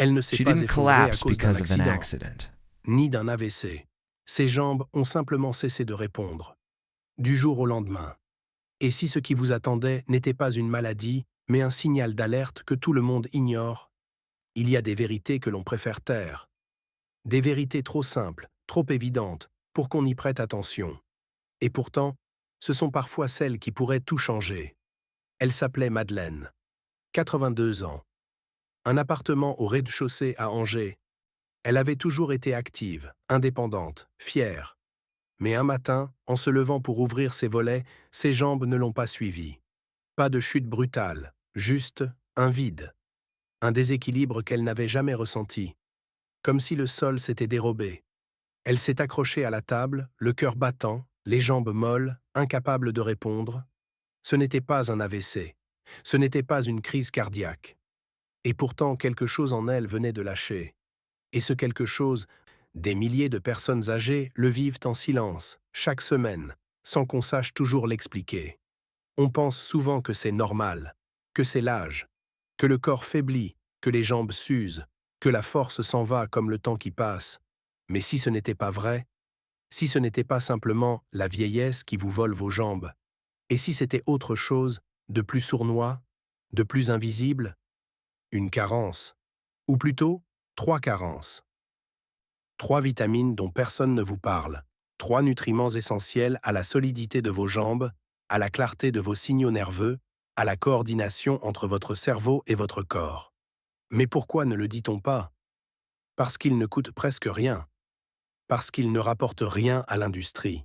Elle ne s'est She pas didn't effondrée à collapse cause d'un because of an accident, accident. ni d'un AVC. Ses jambes ont simplement cessé de répondre, du jour au lendemain. Et si ce qui vous attendait n'était pas une maladie, mais un signal d'alerte que tout le monde ignore, il y a des vérités que l'on préfère taire. Des vérités trop simples, trop évidentes, pour qu'on y prête attention. Et pourtant, ce sont parfois celles qui pourraient tout changer. Elle s'appelait Madeleine, 82 ans. Un appartement au rez-de-chaussée à Angers. Elle avait toujours été active, indépendante, fière. Mais un matin, en se levant pour ouvrir ses volets, ses jambes ne l'ont pas suivie. Pas de chute brutale, juste un vide. Un déséquilibre qu'elle n'avait jamais ressenti. Comme si le sol s'était dérobé. Elle s'est accrochée à la table, le cœur battant, les jambes molles, incapable de répondre. Ce n'était pas un AVC. Ce n'était pas une crise cardiaque. Et pourtant, quelque chose en elle venait de lâcher. Et ce quelque chose, des milliers de personnes âgées le vivent en silence, chaque semaine, sans qu'on sache toujours l'expliquer. On pense souvent que c'est normal, que c'est l'âge, que le corps faiblit, que les jambes s'usent, que la force s'en va comme le temps qui passe. Mais si ce n'était pas vrai, si ce n'était pas simplement la vieillesse qui vous vole vos jambes, et si c'était autre chose, de plus sournois, de plus invisible, une carence, ou plutôt 3 carences. 3 vitamines dont personne ne vous parle, 3 nutriments essentiels à la solidité de vos jambes, à la clarté de vos signaux nerveux, à la coordination entre votre cerveau et votre corps. Mais pourquoi ne le dit-on pas? Parce qu'ils ne coûtent presque rien, parce qu'ils ne rapportent rien à l'industrie,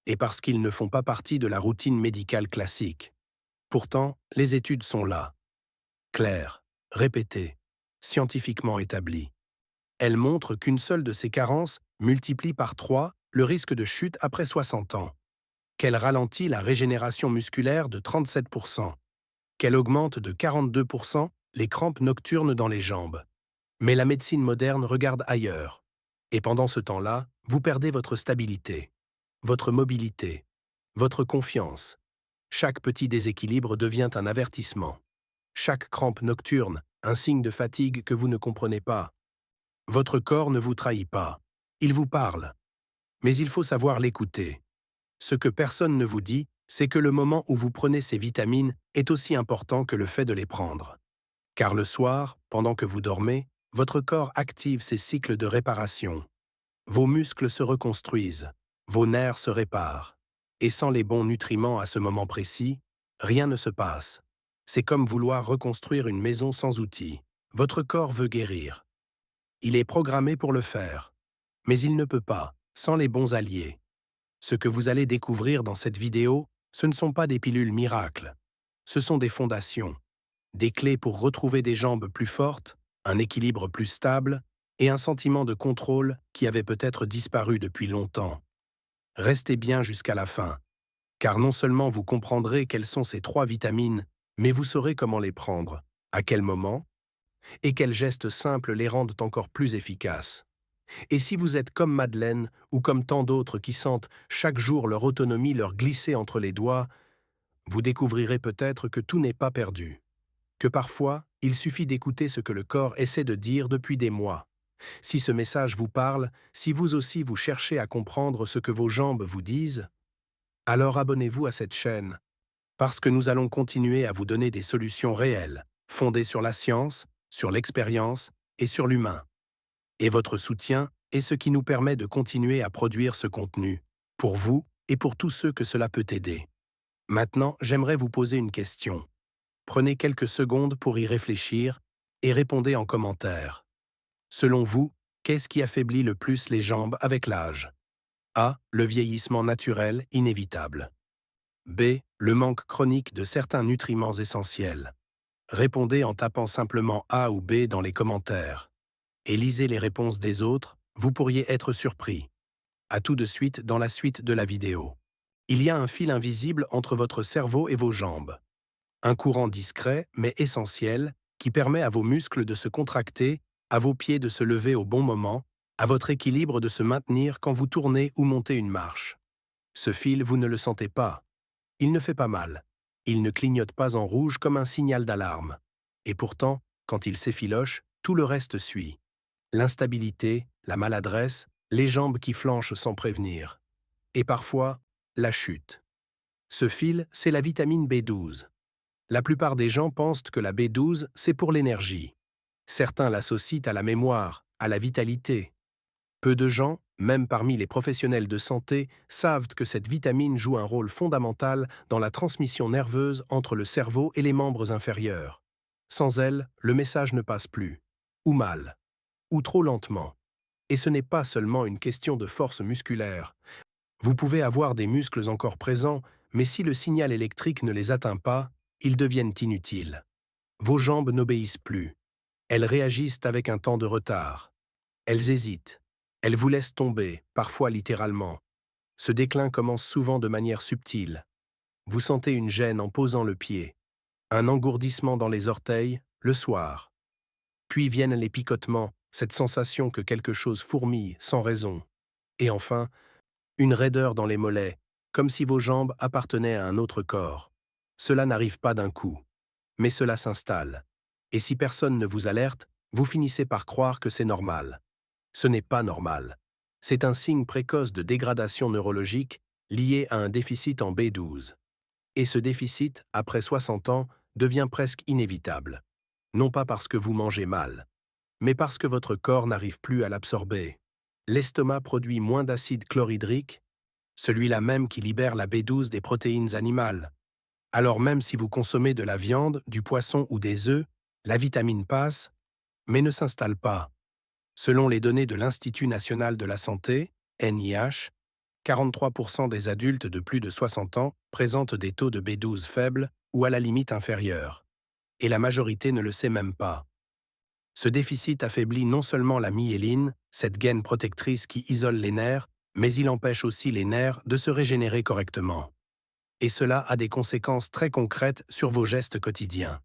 et parce qu'ils ne font pas partie de la routine médicale classique. Pourtant, les études sont là, claires, répétées, scientifiquement établies. Elles montrent qu'une seule de ces carences multiplie par 3 le risque de chute après 60 ans, qu'elle ralentit la régénération musculaire de 37%, qu'elle augmente de 42% les crampes nocturnes dans les jambes. Mais la médecine moderne regarde ailleurs. Et pendant ce temps-là, vous perdez votre stabilité, votre mobilité, votre confiance. Chaque petit déséquilibre devient un avertissement. Chaque crampe nocturne, un signe de fatigue que vous ne comprenez pas. Votre corps ne vous trahit pas. Il vous parle. Mais il faut savoir l'écouter. Ce que personne ne vous dit, c'est que le moment où vous prenez ces vitamines est aussi important que le fait de les prendre. Car le soir, pendant que vous dormez, votre corps active ses cycles de réparation. Vos muscles se reconstruisent, vos nerfs se réparent. Et sans les bons nutriments à ce moment précis, rien ne se passe. C'est comme vouloir reconstruire une maison sans outils. Votre corps veut guérir. Il est programmé pour le faire. Mais il ne peut pas, sans les bons alliés. Ce que vous allez découvrir dans cette vidéo, ce ne sont pas des pilules miracles. Ce sont des fondations, des clés pour retrouver des jambes plus fortes, un équilibre plus stable et un sentiment de contrôle qui avait peut-être disparu depuis longtemps. Restez bien jusqu'à la fin, car non seulement vous comprendrez quelles sont ces 3 vitamines, mais vous saurez comment les prendre, à quel moment, et quels gestes simples les rendent encore plus efficaces. Et si vous êtes comme Madeleine ou comme tant d'autres qui sentent chaque jour leur autonomie leur glisser entre les doigts, vous découvrirez peut-être que tout n'est pas perdu. Que parfois, il suffit d'écouter ce que le corps essaie de dire depuis des mois. Si ce message vous parle, si vous aussi vous cherchez à comprendre ce que vos jambes vous disent, alors abonnez-vous à cette chaîne, parce que nous allons continuer à vous donner des solutions réelles, fondées sur la science, sur l'expérience et sur l'humain. Et votre soutien est ce qui nous permet de continuer à produire ce contenu, pour vous et pour tous ceux que cela peut aider. Maintenant, j'aimerais vous poser une question. Prenez quelques secondes pour y réfléchir et répondez en commentaire. Selon vous, qu'est-ce qui affaiblit le plus les jambes avec l'âge? A. Le vieillissement naturel inévitable. B. Le manque chronique de certains nutriments essentiels. Répondez en tapant simplement A ou B dans les commentaires. Et lisez les réponses des autres, vous pourriez être surpris. À tout de suite dans la suite de la vidéo. Il y a un fil invisible entre votre cerveau et vos jambes. Un courant discret, mais essentiel, qui permet à vos muscles de se contracter, à vos pieds de se lever au bon moment, à votre équilibre de se maintenir quand vous tournez ou montez une marche. Ce fil, vous ne le sentez pas. Il ne fait pas mal. Il ne clignote pas en rouge comme un signal d'alarme. Et pourtant, quand il s'effiloche, tout le reste suit. L'instabilité, la maladresse, les jambes qui flanchent sans prévenir. Et parfois, la chute. Ce fil, c'est la vitamine B12. La plupart des gens pensent que la B12, c'est pour l'énergie. Certains l'associent à la mémoire, à la vitalité. Peu de gens, même parmi les professionnels de santé, savent que cette vitamine joue un rôle fondamental dans la transmission nerveuse entre le cerveau et les membres inférieurs. Sans elle, le message ne passe plus. Ou mal. Ou trop lentement. Et ce n'est pas seulement une question de force musculaire. Vous pouvez avoir des muscles encore présents, mais si le signal électrique ne les atteint pas, ils deviennent inutiles. Vos jambes n'obéissent plus. Elles réagissent avec un temps de retard. Elles hésitent. Elles vous laissent tomber, parfois littéralement. Ce déclin commence souvent de manière subtile. Vous sentez une gêne en posant le pied, un engourdissement dans les orteils, le soir. Puis viennent les picotements, cette sensation que quelque chose fourmille sans raison. Et enfin, une raideur dans les mollets, comme si vos jambes appartenaient à un autre corps. Cela n'arrive pas d'un coup, mais cela s'installe. Et si personne ne vous alerte, vous finissez par croire que c'est normal. Ce n'est pas normal. C'est un signe précoce de dégradation neurologique lié à un déficit en B12. Et ce déficit, après 60 ans, devient presque inévitable. Non pas parce que vous mangez mal, mais parce que votre corps n'arrive plus à l'absorber. L'estomac produit moins d'acide chlorhydrique, celui-là même qui libère la B12 des protéines animales. Alors même si vous consommez de la viande, du poisson ou des œufs, la vitamine passe, mais ne s'installe pas. Selon les données de l'Institut national de la santé, NIH, 43% des adultes de plus de 60 ans présentent des taux de B12 faibles ou à la limite inférieure. Et la majorité ne le sait même pas. Ce déficit affaiblit non seulement la myéline, cette gaine protectrice qui isole les nerfs, mais il empêche aussi les nerfs de se régénérer correctement. Et cela a des conséquences très concrètes sur vos gestes quotidiens.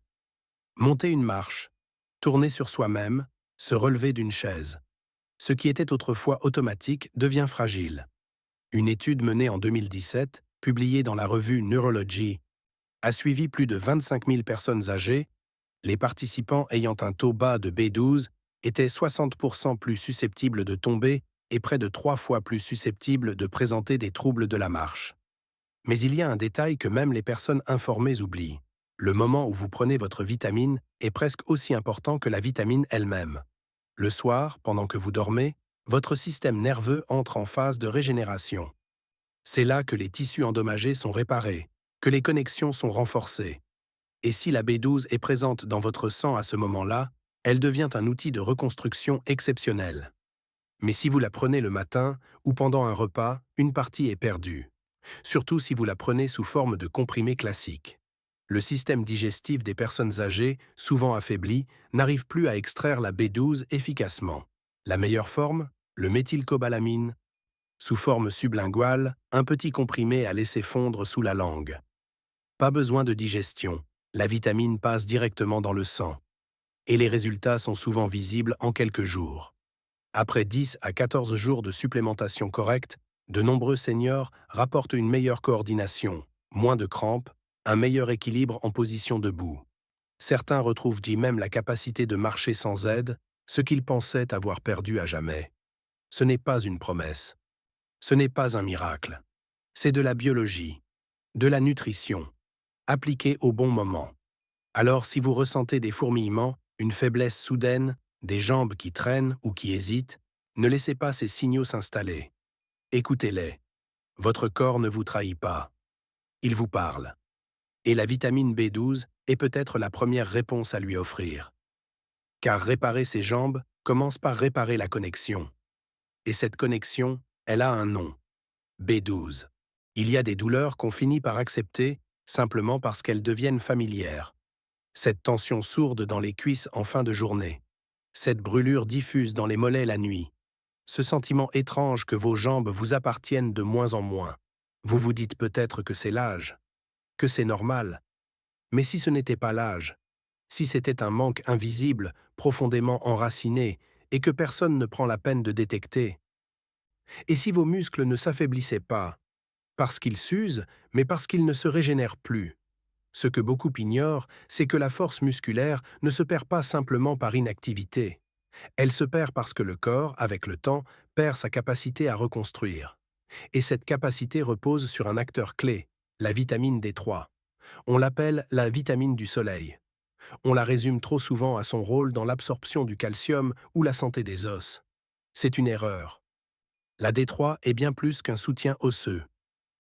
Monter une marche, tourner sur soi-même, se relever d'une chaise. Ce qui était autrefois automatique devient fragile. Une étude menée en 2017, publiée dans la revue Neurology, a suivi plus de 25 000 personnes âgées. Les participants ayant un taux bas de B12 étaient 60% plus susceptibles de tomber et près de 3 fois plus susceptibles de présenter des troubles de la marche. Mais il y a un détail que même les personnes informées oublient. Le moment où vous prenez votre vitamine est presque aussi important que la vitamine elle-même. Le soir, pendant que vous dormez, votre système nerveux entre en phase de régénération. C'est là que les tissus endommagés sont réparés, que les connexions sont renforcées. Et si la B12 est présente dans votre sang à ce moment-là, elle devient un outil de reconstruction exceptionnel. Mais si vous la prenez le matin ou pendant un repas, une partie est perdue. Surtout si vous la prenez sous forme de comprimés classiques. Le système digestif des personnes âgées, souvent affaibli, n'arrive plus à extraire la B12 efficacement. La meilleure forme, le méthylcobalamine, sous forme sublinguale, un petit comprimé à laisser fondre sous la langue. Pas besoin de digestion, la vitamine passe directement dans le sang. Et les résultats sont souvent visibles en quelques jours. Après 10 à 14 jours de supplémentation correcte, de nombreux seniors rapportent une meilleure coordination, moins de crampes, un meilleur équilibre en position debout. Certains retrouvent même la capacité de marcher sans aide, ce qu'ils pensaient avoir perdu à jamais. Ce n'est pas une promesse. Ce n'est pas un miracle. C'est de la biologie, de la nutrition, appliquée au bon moment. Alors si vous ressentez des fourmillements, une faiblesse soudaine, des jambes qui traînent ou qui hésitent, ne laissez pas ces signaux s'installer. Écoutez-les. Votre corps ne vous trahit pas. Il vous parle. Et la vitamine B12 est peut-être la première réponse à lui offrir. Car réparer ses jambes commence par réparer la connexion. Et cette connexion, elle a un nom. B12. Il y a des douleurs qu'on finit par accepter simplement parce qu'elles deviennent familières. Cette tension sourde dans les cuisses en fin de journée. Cette brûlure diffuse dans les mollets la nuit. Ce sentiment étrange que vos jambes vous appartiennent de moins en moins. Vous vous dites peut-être que c'est l'âge, que c'est normal. Mais si ce n'était pas l'âge, si c'était un manque invisible, profondément enraciné, et que personne ne prend la peine de détecter, et si vos muscles ne s'affaiblissaient pas, parce qu'ils s'usent, mais parce qu'ils ne se régénèrent plus, Ce que beaucoup ignorent, c'est que la force musculaire ne se perd pas simplement par inactivité. Elle se perd parce que le corps, avec le temps, perd sa capacité à reconstruire. Et cette capacité repose sur un acteur clé, la vitamine D3. On l'appelle la vitamine du soleil. On la résume trop souvent à son rôle dans l'absorption du calcium ou la santé des os. C'est une erreur. La D3 est bien plus qu'un soutien osseux.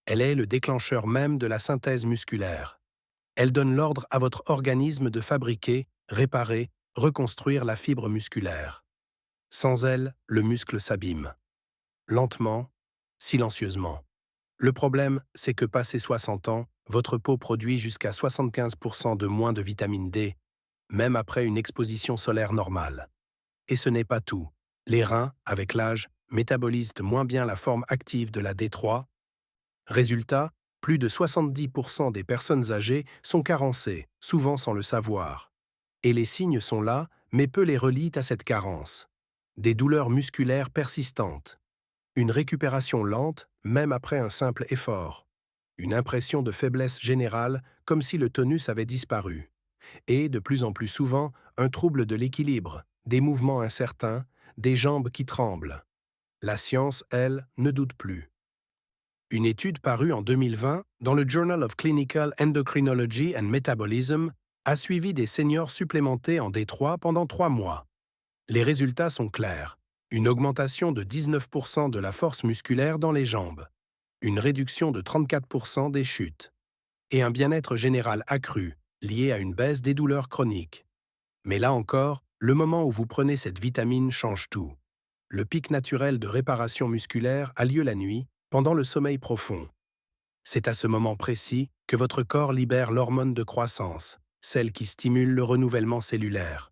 Elle est le déclencheur même de la synthèse musculaire. Elle donne l'ordre à votre organisme de fabriquer, réparer, reconstruire la fibre musculaire. Sans elle, le muscle s'abîme. Lentement, silencieusement. Le problème, c'est que passé 60 ans, votre peau produit jusqu'à 75% de moins de vitamine D, même après une exposition solaire normale. Et ce n'est pas tout. Les reins, avec l'âge, métabolisent moins bien la forme active de la D3. Résultat, plus de 70% des personnes âgées sont carencées, souvent sans le savoir. Et les signes sont là, mais peu les relient à cette carence. Des douleurs musculaires persistantes. Une récupération lente, même après un simple effort. Une impression de faiblesse générale, comme si le tonus avait disparu. Et, de plus en plus souvent, un trouble de l'équilibre, des mouvements incertains, des jambes qui tremblent. La science, elle, ne doute plus. Une étude parue en 2020 dans le Journal of Clinical Endocrinology and Metabolism a suivi des seniors supplémentés en D3 pendant 3 mois. Les résultats sont clairs. Une augmentation de 19% de la force musculaire dans les jambes, une réduction de 34% des chutes, et un bien-être général accru, lié à une baisse des douleurs chroniques. Mais là encore, le moment où vous prenez cette vitamine change tout. Le pic naturel de réparation musculaire a lieu la nuit, pendant le sommeil profond. C'est à ce moment précis que votre corps libère l'hormone de croissance, celle qui stimule le renouvellement cellulaire.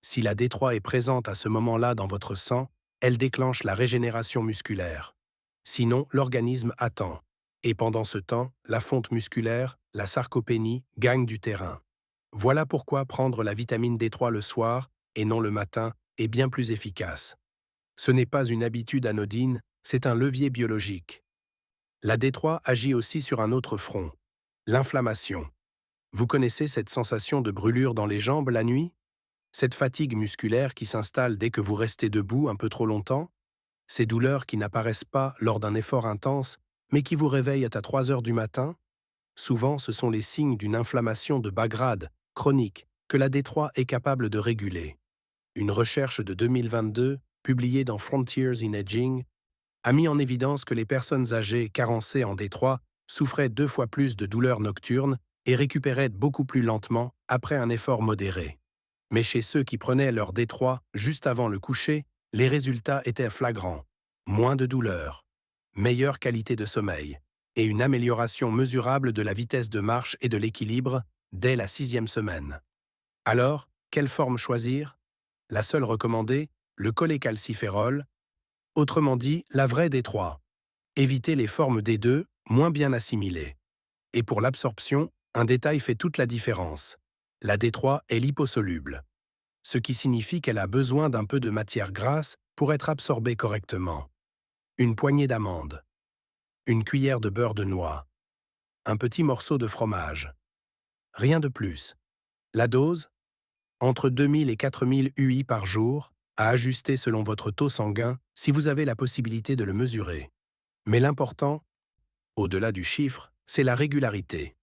Si la D3 est présente à ce moment-là dans votre sang, elle déclenche la régénération musculaire. Sinon, l'organisme attend. Et pendant ce temps, la fonte musculaire, la sarcopénie, gagne du terrain. Voilà pourquoi prendre la vitamine D3 le soir, et non le matin, est bien plus efficace. Ce n'est pas une habitude anodine, c'est un levier biologique. La D3 agit aussi sur un autre front, l'inflammation. Vous connaissez cette sensation de brûlure dans les jambes la nuit? Cette fatigue musculaire qui s'installe dès que vous restez debout un peu trop longtemps? Ces douleurs qui n'apparaissent pas lors d'un effort intense, mais qui vous réveillent à 3 heures du matin? Souvent, ce sont les signes d'une inflammation de bas grade, chronique, que la D3 est capable de réguler. Une recherche de 2022, publiée dans Frontiers in Aging, a mis en évidence que les personnes âgées carencées en D3 souffraient 2 fois plus de douleurs nocturnes et récupéraient beaucoup plus lentement après un effort modéré. Mais chez ceux qui prenaient leur D3 juste avant le coucher, les résultats étaient flagrants. Moins de douleurs, meilleure qualité de sommeil et une amélioration mesurable de la vitesse de marche et de l'équilibre dès la 6e semaine. Alors, quelle forme choisir? La seule recommandée, le cholécalciférol, autrement dit la vraie D3. Évitez les formes D2, moins bien assimilées. Et pour l'absorption, un détail fait toute la différence. La D3 est liposoluble, ce qui signifie qu'elle a besoin d'un peu de matière grasse pour être absorbée correctement. Une poignée d'amandes, une cuillère de beurre de noix, un petit morceau de fromage. Rien de plus. La dose? Entre 2000 et 4000 UI par jour, à ajuster selon votre taux sanguin si vous avez la possibilité de le mesurer. Mais l'important, au-delà du chiffre, c'est la régularité.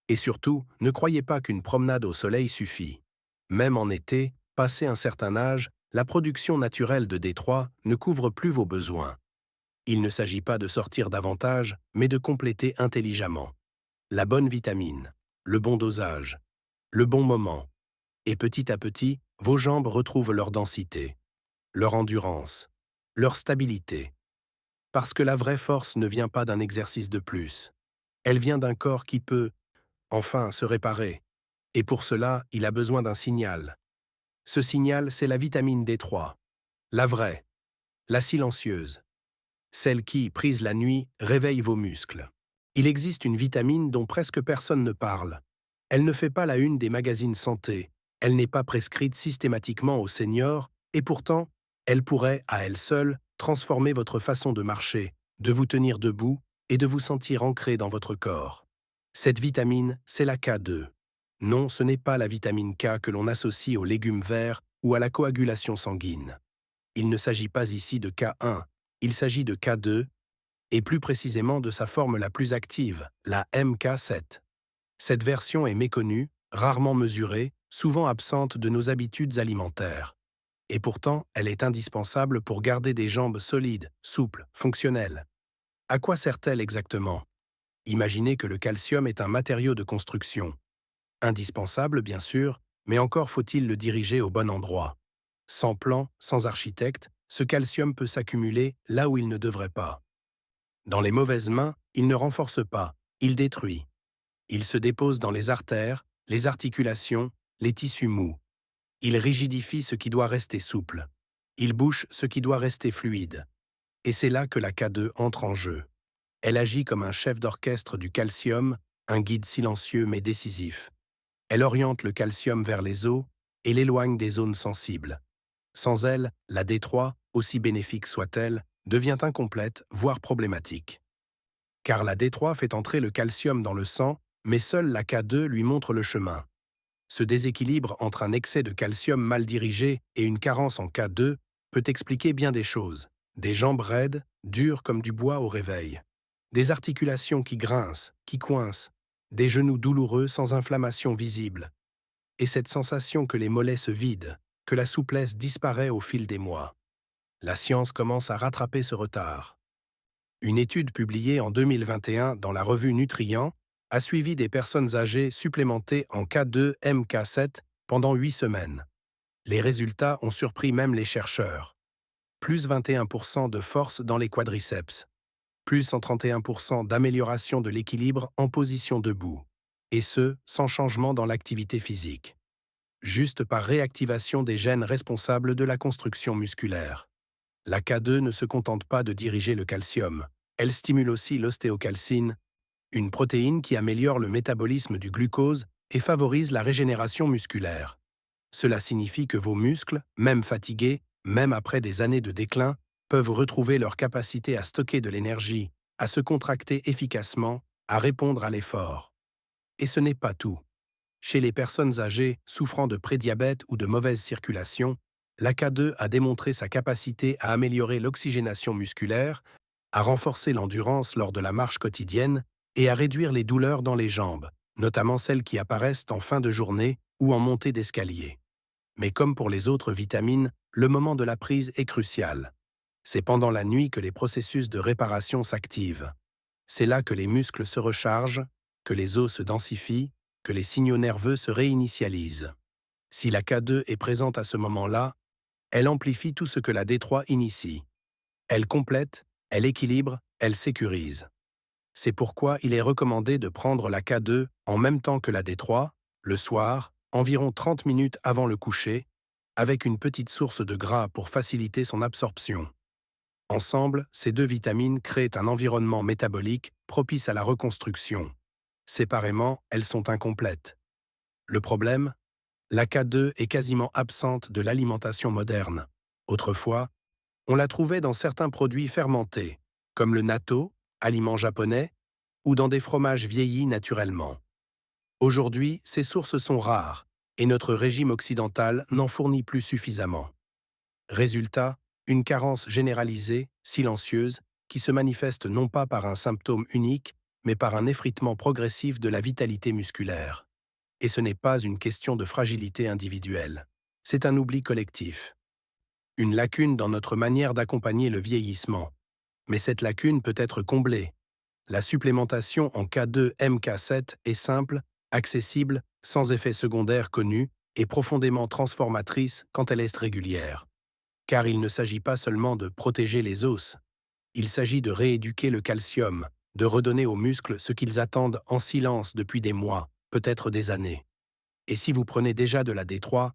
Et surtout, ne croyez pas qu'une promenade au soleil suffit. Même en été, passé un certain âge, la production naturelle de D3 ne couvre plus vos besoins. Il ne s'agit pas de sortir davantage, mais de compléter intelligemment. La bonne vitamine, le bon dosage, le bon moment. Et petit à petit, vos jambes retrouvent leur densité, leur endurance, leur stabilité. Parce que la vraie force ne vient pas d'un exercice de plus. Elle vient d'un corps qui peut, enfin, se réparer. Et pour cela, il a besoin d'un signal. Ce signal, c'est la vitamine D3. La vraie, la silencieuse. Celle qui, prise la nuit, réveille vos muscles. Il existe une vitamine dont presque personne ne parle. Elle ne fait pas la une des magazines santé. Elle n'est pas prescrite systématiquement aux seniors, et pourtant, elle pourrait, à elle seule, transformer votre façon de marcher, de vous tenir debout et de vous sentir ancré dans votre corps. Cette vitamine, c'est la K2. Non, ce n'est pas la vitamine K que l'on associe aux légumes verts ou à la coagulation sanguine. Il ne s'agit pas ici de K1, il s'agit de K2, et plus précisément de sa forme la plus active, la MK7. Cette version est méconnue, rarement mesurée, souvent absente de nos habitudes alimentaires. Et pourtant, elle est indispensable pour garder des jambes solides, souples, fonctionnelles. À quoi sert-elle exactement? Imaginez que le calcium est un matériau de construction. Indispensable, bien sûr, mais encore faut-il le diriger au bon endroit. Sans plan, sans architecte, ce calcium peut s'accumuler là où il ne devrait pas. Dans les mauvaises mains, il ne renforce pas, il détruit. Il se dépose dans les artères, les articulations, les tissus mous. Il rigidifie ce qui doit rester souple. Il bouche ce qui doit rester fluide. Et c'est là que la K2 entre en jeu. Elle agit comme un chef d'orchestre du calcium, un guide silencieux mais décisif. Elle oriente le calcium vers les os et l'éloigne des zones sensibles. Sans elle, la D3, aussi bénéfique soit-elle, devient incomplète, voire problématique. Car la D3 fait entrer le calcium dans le sang, mais seule la K2 lui montre le chemin. Ce déséquilibre entre un excès de calcium mal dirigé et une carence en K2 peut expliquer bien des choses. Des jambes raides, dures comme du bois au réveil. Des articulations qui grincent, qui coincent. Des genoux douloureux sans inflammation visible. Et cette sensation que les mollets se vident, que la souplesse disparaît au fil des mois. La science commence à rattraper ce retard. Une étude publiée en 2021 dans la revue Nutrient a suivi des personnes âgées supplémentées en K2 MK7 pendant 8 semaines. Les résultats ont surpris même les chercheurs. Plus 21% de force dans les quadriceps. Plus 131% d'amélioration de l'équilibre en position debout. Et ce, sans changement dans l'activité physique. Juste par réactivation des gènes responsables de la construction musculaire. La K2 ne se contente pas de diriger le calcium. Elle stimule aussi l'ostéocalcine, une protéine qui améliore le métabolisme du glucose et favorise la régénération musculaire. Cela signifie que vos muscles, même fatigués, même après des années de déclin, peuvent retrouver leur capacité à stocker de l'énergie, à se contracter efficacement, à répondre à l'effort. Et ce n'est pas tout. Chez les personnes âgées souffrant de prédiabète ou de mauvaise circulation, la K2 a démontré sa capacité à améliorer l'oxygénation musculaire, à renforcer l'endurance lors de la marche quotidienne et à réduire les douleurs dans les jambes, notamment celles qui apparaissent en fin de journée ou en montée d'escalier. Mais comme pour les autres vitamines, le moment de la prise est crucial. C'est pendant la nuit que les processus de réparation s'activent. C'est là que les muscles se rechargent, que les os se densifient, que les signaux nerveux se réinitialisent. Si la K2 est présente à ce moment-là, elle amplifie tout ce que la D3 initie. Elle complète, elle équilibre, elle sécurise. C'est pourquoi il est recommandé de prendre la K2 en même temps que la D3, le soir, environ 30 minutes avant le coucher, avec une petite source de gras pour faciliter son absorption. Ensemble, ces deux vitamines créent un environnement métabolique propice à la reconstruction. Séparément, elles sont incomplètes. Le problème? La K2 est quasiment absente de l'alimentation moderne. Autrefois, on la trouvait dans certains produits fermentés, comme le natto, aliment japonais, ou dans des fromages vieillis naturellement. Aujourd'hui, ces sources sont rares, et notre régime occidental n'en fournit plus suffisamment. Résultat, une carence généralisée, silencieuse, qui se manifeste non pas par un symptôme unique, mais par un effritement progressif de la vitalité musculaire. Et ce n'est pas une question de fragilité individuelle. C'est un oubli collectif. Une lacune dans notre manière d'accompagner le vieillissement. Mais cette lacune peut être comblée. La supplémentation en K2 MK7 est simple, accessible, sans effet secondaire connu et profondément transformatrice quand elle est régulière. Car il ne s'agit pas seulement de protéger les os. Il s'agit de rééduquer le calcium, de redonner aux muscles ce qu'ils attendent en silence depuis des mois, peut-être des années. Et si vous prenez déjà de la D3,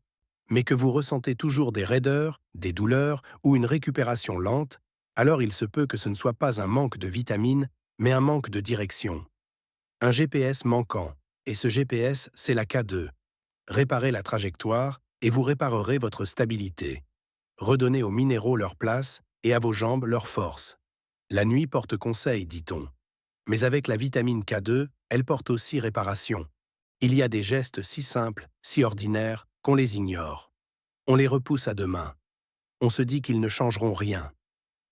mais que vous ressentez toujours des raideurs, des douleurs ou une récupération lente, alors il se peut que ce ne soit pas un manque de vitamines, mais un manque de direction. Un GPS manquant, et ce GPS, c'est la K2. Réparez la trajectoire et vous réparerez votre stabilité. Redonnez aux minéraux leur place et à vos jambes leur force. La nuit porte conseil, dit-on. Mais avec la vitamine K2, elle porte aussi réparation. Il y a des gestes si simples, si ordinaires, qu'on les ignore. On les repousse à demain. On se dit qu'ils ne changeront rien.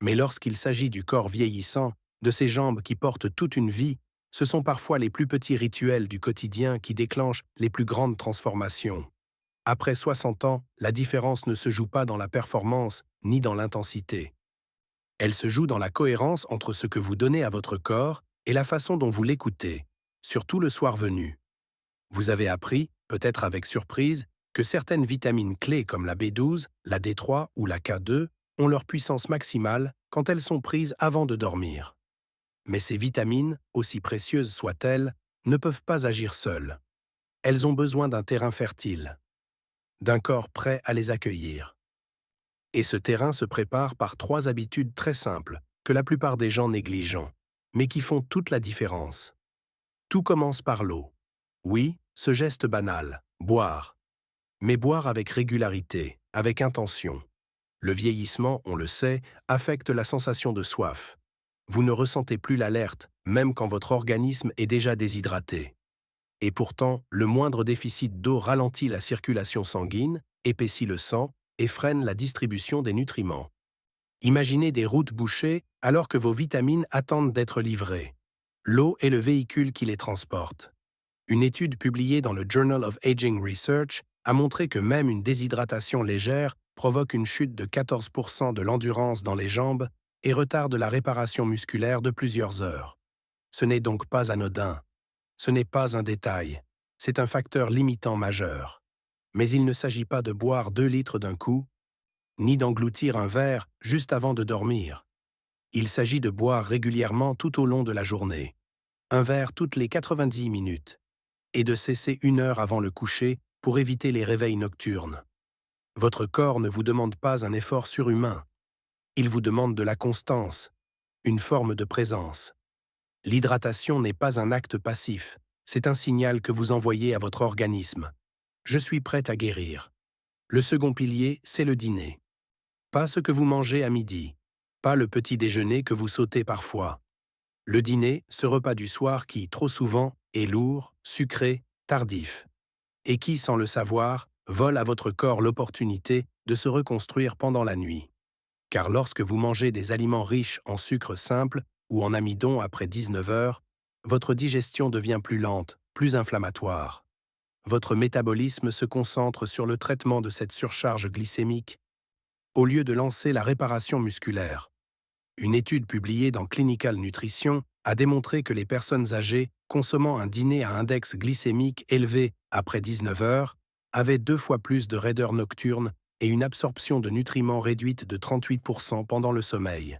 Mais lorsqu'il s'agit du corps vieillissant, de ces jambes qui portent toute une vie, ce sont parfois les plus petits rituels du quotidien qui déclenchent les plus grandes transformations. Après 60 ans, la différence ne se joue pas dans la performance ni dans l'intensité. Elle se joue dans la cohérence entre ce que vous donnez à votre corps et la façon dont vous l'écoutez, surtout le soir venu. Vous avez appris, peut-être avec surprise, que certaines vitamines clés comme la B12, la D3 ou la K2 ont leur puissance maximale quand elles sont prises avant de dormir. Mais ces vitamines, aussi précieuses soient-elles, ne peuvent pas agir seules. Elles ont besoin d'un terrain fertile, d'un corps prêt à les accueillir. Et ce terrain se prépare par 3 habitudes très simples que la plupart des gens négligent, mais qui font toute la différence. Tout commence par l'eau. Oui, ce geste banal, boire. Mais boire avec régularité, avec intention. Le vieillissement, on le sait, affecte la sensation de soif. Vous ne ressentez plus l'alerte, même quand votre organisme est déjà déshydraté. Et pourtant, le moindre déficit d'eau ralentit la circulation sanguine, épaissit le sang et freine la distribution des nutriments. Imaginez des routes bouchées alors que vos vitamines attendent d'être livrées. L'eau est le véhicule qui les transporte. Une étude publiée dans le Journal of Aging Research a montré que même une déshydratation légère provoque une chute de 14% de l'endurance dans les jambes et retarde la réparation musculaire de plusieurs heures. Ce n'est donc pas anodin. Ce n'est pas un détail. C'est un facteur limitant majeur. Mais il ne s'agit pas de boire 2 litres d'un coup, ni d'engloutir un verre juste avant de dormir. Il s'agit de boire régulièrement tout au long de la journée. Un verre toutes les 90 minutes. Et de cesser 1 heure avant le coucher pour éviter les réveils nocturnes. Votre corps ne vous demande pas un effort surhumain. Il vous demande de la constance, une forme de présence. L'hydratation n'est pas un acte passif, c'est un signal que vous envoyez à votre organisme. Je suis prête à guérir. Le second pilier, c'est le dîner. Pas ce que vous mangez à midi, pas le petit déjeuner que vous sautez parfois. Le dîner, ce repas du soir qui, trop souvent, est lourd, sucré, tardif, et qui, sans le savoir, vole à votre corps l'opportunité de se reconstruire pendant la nuit. Car lorsque vous mangez des aliments riches en sucre simple ou en amidon après 19 heures, votre digestion devient plus lente, plus inflammatoire. Votre métabolisme se concentre sur le traitement de cette surcharge glycémique au lieu de lancer la réparation musculaire. Une étude publiée dans Clinical Nutrition a démontré que les personnes âgées consommant un dîner à index glycémique élevé après 19 heures avaient 2 fois plus de raideur nocturne et une absorption de nutriments réduite de 38% pendant le sommeil.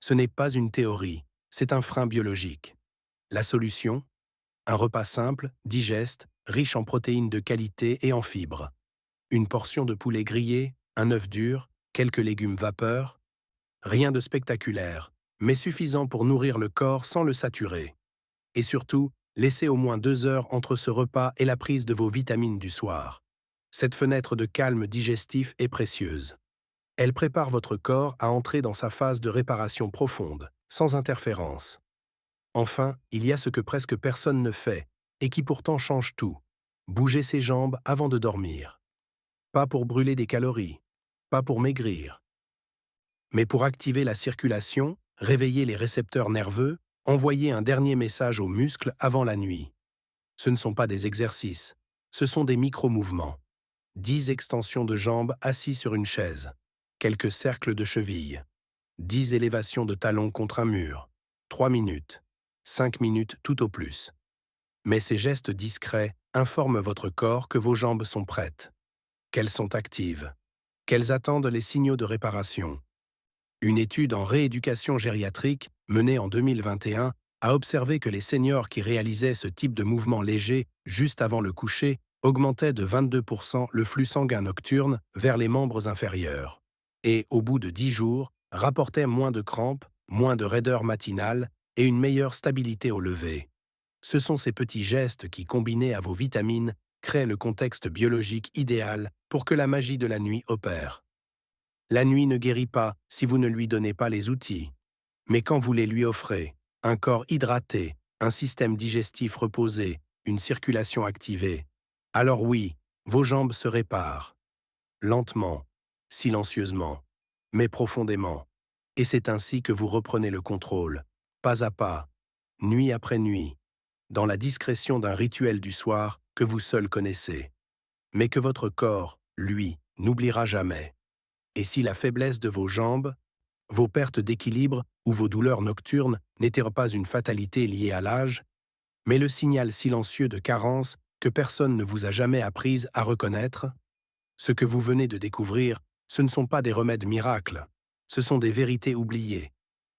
Ce n'est pas une théorie, c'est un frein biologique. La solution? Un repas simple, digeste, riche en protéines de qualité et en fibres. Une portion de poulet grillé, un œuf dur, quelques légumes vapeur. Rien de spectaculaire, mais suffisant pour nourrir le corps sans le saturer. Et surtout, laissez au moins 2 heures entre ce repas et la prise de vos vitamines du soir. Cette fenêtre de calme digestif est précieuse. Elle prépare votre corps à entrer dans sa phase de réparation profonde, sans interférence. Enfin, il y a ce que presque personne ne fait, et qui pourtant change tout. Bouger ses jambes avant de dormir. Pas pour brûler des calories, pas pour maigrir, mais pour activer la circulation, réveiller les récepteurs nerveux, envoyer un dernier message aux muscles avant la nuit. Ce ne sont pas des exercices, ce sont des micro-mouvements. 10 extensions de jambes assis sur une chaise, quelques cercles de chevilles, 10 élévations de talons contre un mur, 3 minutes, 5 minutes tout au plus. Mais ces gestes discrets informent votre corps que vos jambes sont prêtes, qu'elles sont actives, qu'elles attendent les signaux de réparation. Une étude en rééducation gériatrique, menée en 2021, a observé que les seniors qui réalisaient ce type de mouvement léger juste avant le coucher augmentaient de 22% le flux sanguin nocturne vers les membres inférieurs. Et, au bout de 10 jours, rapportaient moins de crampes, moins de raideur matinale et une meilleure stabilité au lever. Ce sont ces petits gestes qui, combinés à vos vitamines, créent le contexte biologique idéal pour que la magie de la nuit opère. La nuit ne guérit pas si vous ne lui donnez pas les outils. Mais quand vous les lui offrez, Un corps hydraté, un système digestif reposé, une circulation activée. Alors oui, vos jambes se réparent. Lentement, silencieusement, mais profondément. Et c'est ainsi que vous reprenez le contrôle, pas à pas, nuit après nuit, dans la discrétion d'un rituel du soir que vous seul connaissez, mais que votre corps, lui, n'oubliera jamais. Et si la faiblesse de vos jambes, vos pertes d'équilibre ou vos douleurs nocturnes n'étaient pas une fatalité liée à l'âge, mais le signal silencieux de carence que personne ne vous a jamais apprise à reconnaître, ce que vous venez de découvrir, ce ne sont pas des remèdes miracles, ce sont des vérités oubliées.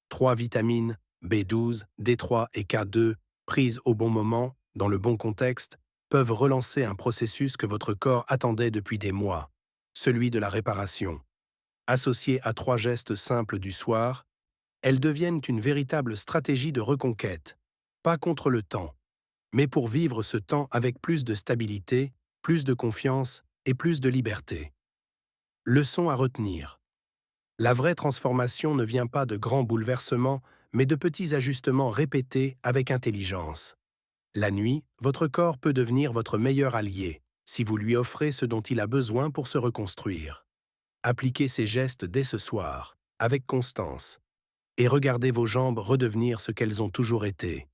3 vitamines, B12, D3 et K2, prises au bon moment, dans le bon contexte, peuvent relancer un processus que votre corps attendait depuis des mois, celui de la réparation. Associées à 3 gestes simples du soir, elles deviennent une véritable stratégie de reconquête, pas contre le temps, mais pour vivre ce temps avec plus de stabilité, plus de confiance et plus de liberté. Leçon à retenir. La vraie transformation ne vient pas de grands bouleversements, mais de petits ajustements répétés avec intelligence. La nuit, votre corps peut devenir votre meilleur allié, si vous lui offrez ce dont il a besoin pour se reconstruire. Appliquez ces gestes dès ce soir, avec constance, et regardez vos jambes redevenir ce qu'elles ont toujours été.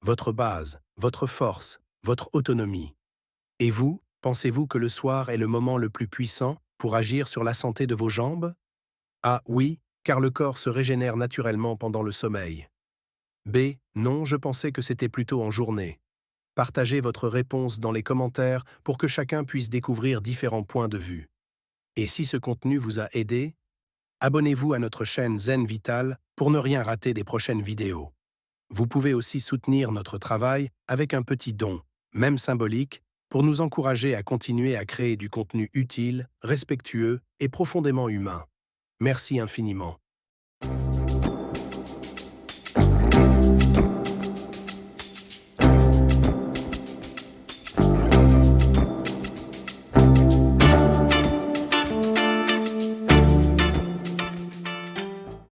Votre base, votre force, votre autonomie. Et vous, pensez-vous que le soir est le moment le plus puissant pour agir sur la santé de vos jambes? A. Oui, car le corps se régénère naturellement pendant le sommeil. B. Non, je pensais que c'était plutôt en journée. Partagez votre réponse dans les commentaires pour que chacun puisse découvrir différents points de vue. Et si ce contenu vous a aidé, abonnez-vous à notre chaîne Zen Vital pour ne rien rater des prochaines vidéos. Vous pouvez aussi soutenir notre travail avec un petit don, même symbolique, pour nous encourager à continuer à créer du contenu utile, respectueux et profondément humain. Merci infiniment.